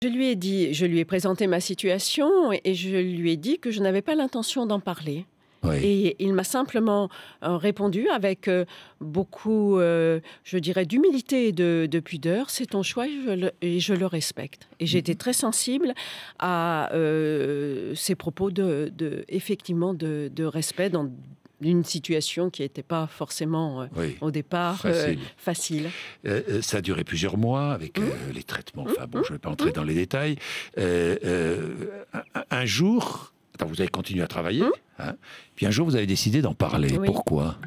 Je lui ai présenté ma situation et je lui ai dit que je n'avais pas l'intention d'en parler. Oui. Et il m'a simplement répondu avec beaucoup, je dirais, d'humilité et de pudeur. C'est ton choix et je le respecte. Et j'ai été très sensible à ces propos effectivement de respect dans une situation qui n'était pas forcément au départ facile. Ça a duré plusieurs mois avec les traitements. Enfin bon, je ne vais pas entrer dans les détails. Un jour, vous avez continué à travailler, hein, puis un jour vous avez décidé d'en parler. Oui. Pourquoi ?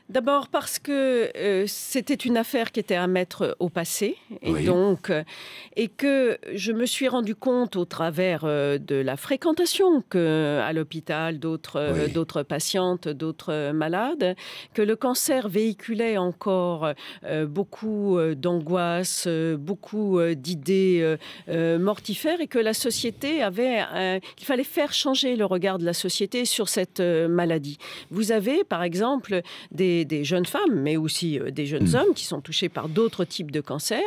D'abord parce que c'était une affaire qui était à mettre au passé et que je me suis rendu compte au travers de la fréquentation à l'hôpital d'autres patientes, d'autres malades, que le cancer véhiculait encore beaucoup d'angoisse, beaucoup d'idées mortifères et que la société qu'il fallait faire changer le regard de la société sur cette maladie. Vous avez par exemple des jeunes femmes, mais aussi des jeunes hommes qui sont touchés par d'autres types de cancers,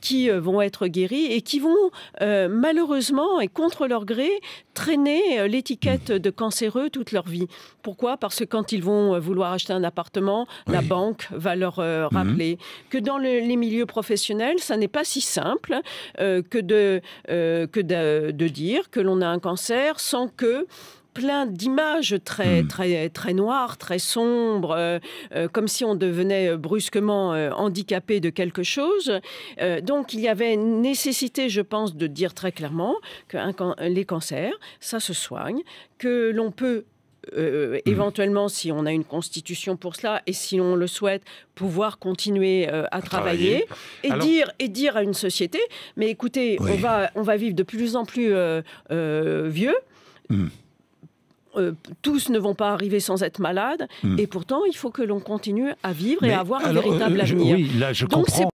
qui vont être guéris et qui vont malheureusement et contre leur gré traîner l'étiquette de cancéreux toute leur vie. Pourquoi ? Parce que quand ils vont vouloir acheter un appartement, la banque va leur rappeler que dans les milieux professionnels, ça n'est pas si simple que de dire que l'on a un cancer sans que plein d'images très noires, très sombres, comme si on devenait brusquement handicapé de quelque chose. Donc, il y avait une nécessité, je pense, de dire très clairement que les cancers, ça se soigne, que l'on peut éventuellement, si on a une constitution pour cela et si on le souhaite, pouvoir continuer à travailler. Et dire à une société, mais écoutez, on va vivre de plus en plus vieux. Tous ne vont pas arriver sans être malades et pourtant il faut que l'on continue à vivre et à avoir un véritable avenir. Oui, là je comprends.